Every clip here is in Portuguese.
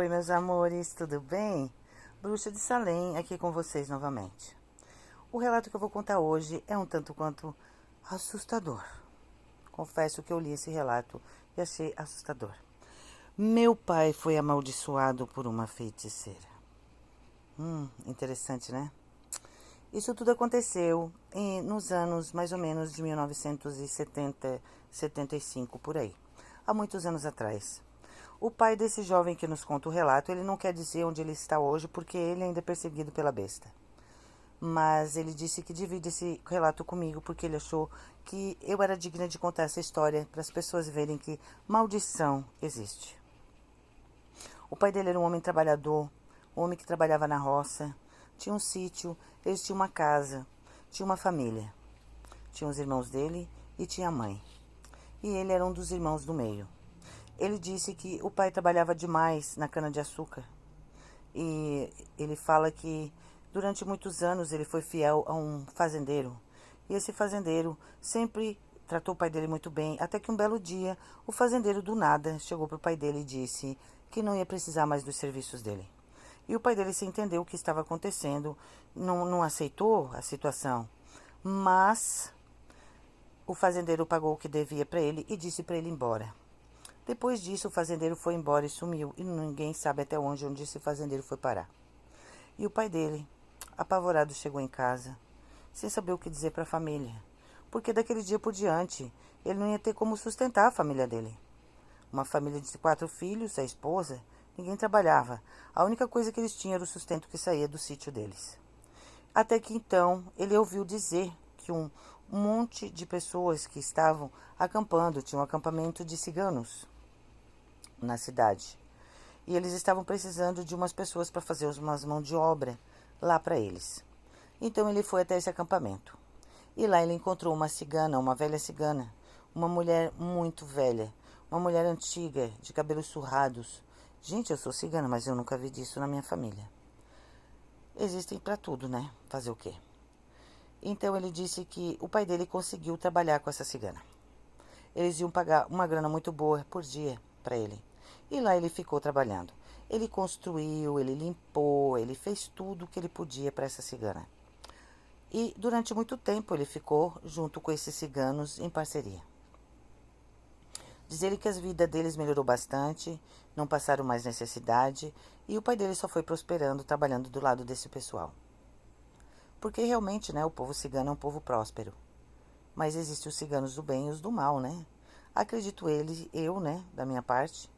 Oi, meus amores, tudo bem? Bruxa de Salem aqui com vocês novamente. O relato que eu vou contar hoje é um tanto quanto assustador. Confesso que eu li esse relato e achei assustador. Meu pai foi amaldiçoado por uma feiticeira. Interessante, né? Isso tudo aconteceu nos anos mais ou menos de 1970, 75, por aí. Há muitos anos atrás. O pai desse jovem que nos conta o relato, ele não quer dizer onde ele está hoje, porque ele ainda é perseguido pela besta. Mas ele disse que divide esse relato comigo, porque ele achou que eu era digna de contar essa história para as pessoas verem que maldição existe. O pai dele era um homem trabalhador, um homem que trabalhava na roça, tinha um sítio, eles tinham uma casa, tinha uma família. Tinha os irmãos dele e tinha a mãe. E ele era um dos irmãos do meio. Ele disse que o pai trabalhava demais na cana-de-açúcar. E ele fala que durante muitos anos ele foi fiel a um fazendeiro. E esse fazendeiro sempre tratou o pai dele muito bem, até que um belo dia o fazendeiro do nada chegou para o pai dele e disse que não ia precisar mais dos serviços dele. E o pai dele se entendeu o que estava acontecendo, não aceitou a situação, mas o fazendeiro pagou o que devia para ele e disse para ele ir embora. Depois disso, o fazendeiro foi embora e sumiu, e ninguém sabe até onde esse fazendeiro foi parar. E o pai dele, apavorado, chegou em casa, sem saber o que dizer para a família, porque daquele dia por diante, ele não ia ter como sustentar a família dele. Uma família de 4 filhos, a esposa, ninguém trabalhava. A única coisa que eles tinham era o sustento que saía do sítio deles. Até que então, ele ouviu dizer que um monte de pessoas que estavam acampando, tinha um acampamento de ciganos na cidade. E eles estavam precisando de umas pessoas para fazer umas mãos de obra lá para eles. Então ele foi até esse acampamento. E lá ele encontrou uma cigana, uma velha cigana, uma mulher muito velha, uma mulher antiga, de cabelos surrados. Gente, eu sou cigana, mas eu nunca vi disso na minha família. Existem para tudo, né? Fazer o quê? Então ele disse que o pai dele conseguiu trabalhar com essa cigana. Eles iam pagar uma grana muito boa por dia para ele. E lá ele ficou trabalhando. Ele construiu, ele limpou, ele fez tudo o que ele podia para essa cigana. E durante muito tempo ele ficou junto com esses ciganos em parceria. Diz ele que a vida deles melhorou bastante, não passaram mais necessidade, e o pai dele só foi prosperando, trabalhando do lado desse pessoal. Porque realmente, né, o povo cigano é um povo próspero. Mas existem os ciganos do bem e os do mal, né? Acredito eu, né, da minha parte,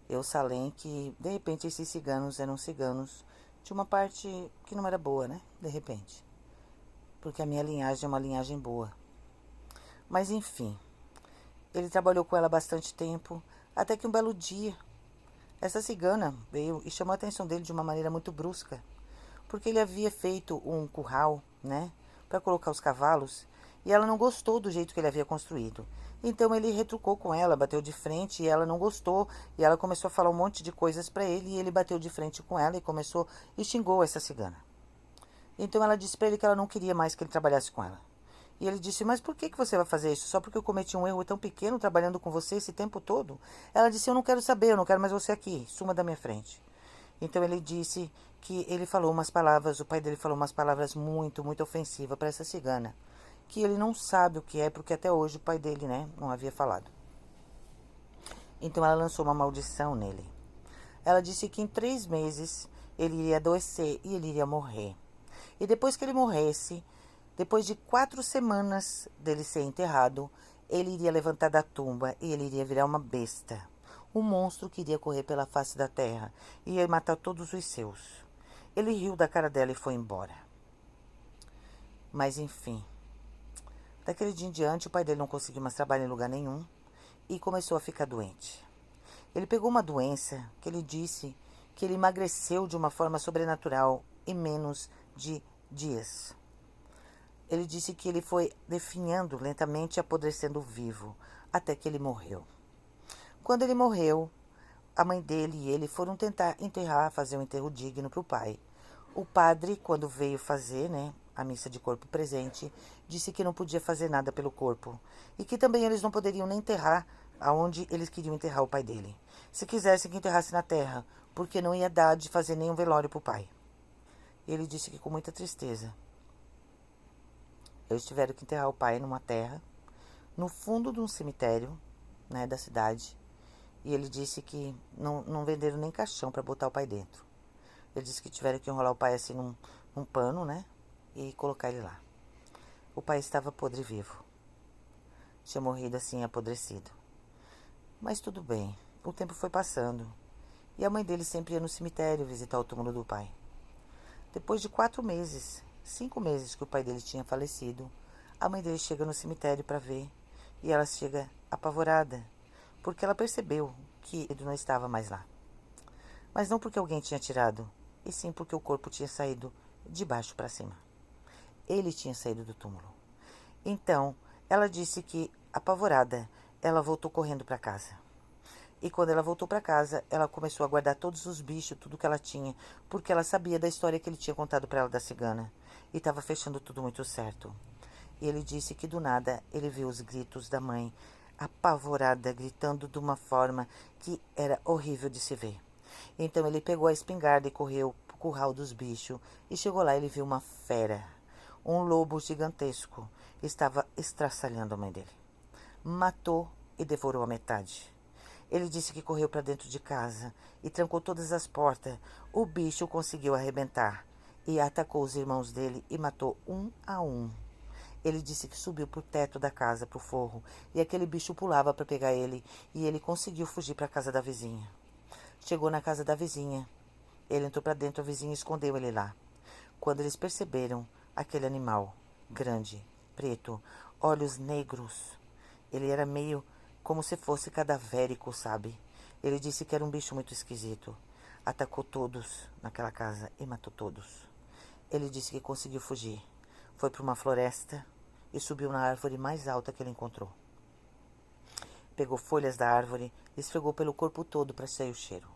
eu, Salem, que de repente esses ciganos eram ciganos de uma parte que não era boa, né? De repente. Porque a minha linhagem é uma linhagem boa. Mas enfim, ele trabalhou com ela bastante tempo, até que um belo dia, essa cigana veio e chamou a atenção dele de uma maneira muito brusca. Porque ele havia feito um curral, né? Para colocar os cavalos, e ela não gostou do jeito que ele havia construído. Então ele retrucou com ela, bateu de frente e ela não gostou. E ela começou a falar um monte de coisas para ele e ele bateu de frente com ela e começou e xingou essa cigana. Então ela disse para ele que ela não queria mais que ele trabalhasse com ela. E ele disse, mas por que você vai fazer isso? Só porque eu cometi um erro tão pequeno trabalhando com você esse tempo todo? Ela disse, eu não quero saber, eu não quero mais você aqui, suma da minha frente. Então ele disse que ele falou umas palavras, o pai dele falou umas palavras muito, muito ofensivas para essa cigana. Que ele não sabe o que é, porque até hoje o pai dele, né, não havia falado. Então ela lançou uma maldição nele. Ela disse que em 3 meses ele iria adoecer e ele iria morrer. E depois que ele morresse, depois de 4 semanas dele ser enterrado, ele iria levantar da tumba e ele iria virar uma besta. Um monstro que iria correr pela face da terra e ia matar todos os seus. Ele riu da cara dela e foi embora. Mas enfim, daquele dia em diante, o pai dele não conseguiu mais trabalhar em lugar nenhum e começou a ficar doente. Ele pegou uma doença que ele disse que ele emagreceu de uma forma sobrenatural em menos de dias. Ele disse que ele foi definhando lentamente e apodrecendo vivo, até que ele morreu. Quando ele morreu, a mãe dele e ele foram tentar enterrar, fazer um enterro digno para o pai. O padre, quando veio fazer, né, a missa de corpo presente, disse que não podia fazer nada pelo corpo. E que também eles não poderiam nem enterrar aonde eles queriam enterrar o pai dele. Se quisessem que enterrasse na terra, porque não ia dar de fazer nenhum velório para o pai. Ele disse que com muita tristeza eles tiveram que enterrar o pai numa terra, no fundo de um cemitério, né, da cidade. E ele disse que não venderam nem caixão para botar o pai dentro. Ele disse que tiveram que enrolar o pai assim num pano, né, e colocar ele lá. O pai estava podre vivo. Tinha morrido assim, apodrecido. Mas tudo bem, o tempo foi passando. E a mãe dele sempre ia no cemitério visitar o túmulo do pai. Depois de 4 meses, 5 meses que o pai dele tinha falecido, a mãe dele chega no cemitério para ver. E ela chega apavorada, porque ela percebeu que ele não estava mais lá. Mas não porque alguém tinha tirado, e sim porque o corpo tinha saído de baixo para cima. Ele tinha saído do túmulo. Então, ela disse que, apavorada, ela voltou correndo para casa. E quando ela voltou para casa, ela começou a guardar todos os bichos, tudo que ela tinha, porque ela sabia da história que ele tinha contado para ela da cigana. E estava fechando tudo muito certo. E ele disse que do nada ele viu os gritos da mãe, apavorada, gritando de uma forma que era horrível de se ver. Então ele pegou a espingarda e correu pro curral dos bichos. E chegou lá, ele viu uma fera, um lobo gigantesco, estava estraçalhando a mãe dele. Matou e devorou a metade. Ele disse que correu para dentro de casa e trancou todas as portas. O bicho conseguiu arrebentar e atacou os irmãos dele e matou um a um. Ele disse que subiu pro teto da casa, pro forro, e aquele bicho pulava para pegar ele, e ele conseguiu fugir para a casa da vizinha. Chegou na casa da vizinha. Ele entrou para dentro, a vizinha escondeu ele lá. Quando eles perceberam aquele animal, grande, preto, olhos negros, ele era meio como se fosse cadavérico, sabe? Ele disse que era um bicho muito esquisito. Atacou todos naquela casa e matou todos. Ele disse que conseguiu fugir. Foi para uma floresta e subiu na árvore mais alta que ele encontrou. Pegou folhas da árvore e esfregou pelo corpo todo para sair o cheiro.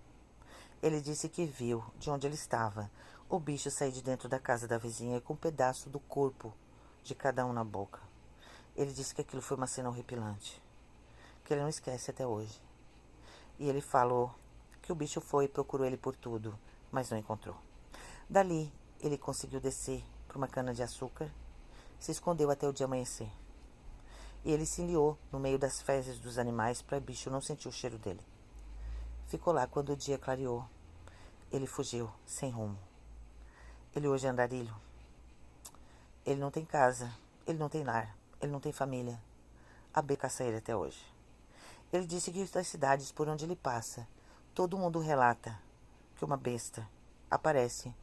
Ele disse que viu, de onde ele estava, o bicho sair de dentro da casa da vizinha com um pedaço do corpo de cada um na boca. Ele disse que aquilo foi uma cena horripilante, que ele não esquece até hoje. E ele falou que o bicho foi e procurou ele por tudo, mas não encontrou. Dali, ele conseguiu descer para uma cana de açúcar, se escondeu até o dia amanhecer. E ele se enliou no meio das fezes dos animais para o bicho não sentir o cheiro dele. Ficou lá quando o dia clareou. Ele fugiu, sem rumo. Ele hoje é andarilho. Ele não tem casa, ele não tem lar, ele não tem família. A B caça ele até hoje. Ele disse que das cidades por onde ele passa, todo mundo relata que uma besta aparece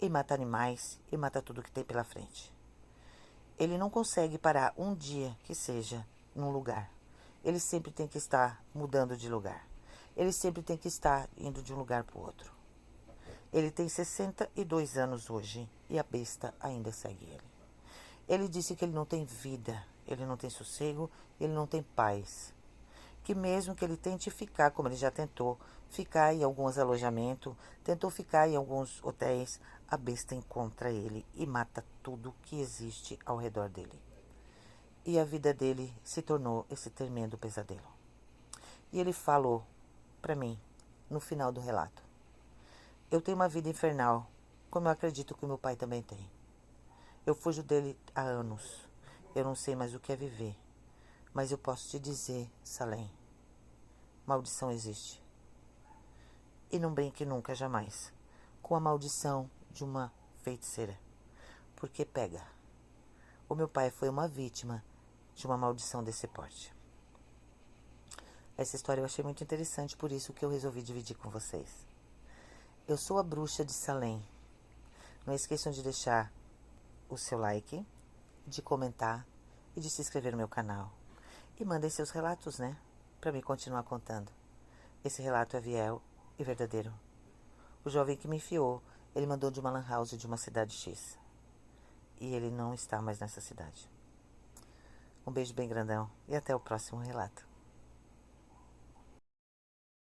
e mata animais e mata tudo que tem pela frente. Ele não consegue parar um dia que seja num lugar. Ele sempre tem que estar mudando de lugar. Ele sempre tem que estar indo de um lugar para o outro. Ele tem 62 anos hoje e a besta ainda segue ele. Ele disse que ele não tem vida, ele não tem sossego, ele não tem paz. Que mesmo que ele tente ficar, como ele já tentou, ficar em alguns alojamentos, tentou ficar em alguns hotéis, a besta encontra ele e mata tudo que existe ao redor dele. E a vida dele se tornou esse tremendo pesadelo. E ele falou para mim, no final do relato: eu tenho uma vida infernal, como eu acredito que o meu pai também tem. Eu fujo dele há anos. Eu não sei mais o que é viver. Mas eu posso te dizer, Salem, maldição existe. E não brinque nunca, jamais, com a maldição de uma feiticeira. Porque pega. O meu pai foi uma vítima de uma maldição desse porte. Essa história eu achei muito interessante, por isso que eu resolvi dividir com vocês. Eu sou a bruxa de Salem. Não esqueçam de deixar o seu like, de comentar e de se inscrever no meu canal. E mandem seus relatos, né? Para mim continuar contando. Esse relato é fiel e verdadeiro. O jovem que me enfiou, ele mandou de uma lan house de uma cidade X. E ele não está mais nessa cidade. Um beijo bem grandão e até o próximo relato.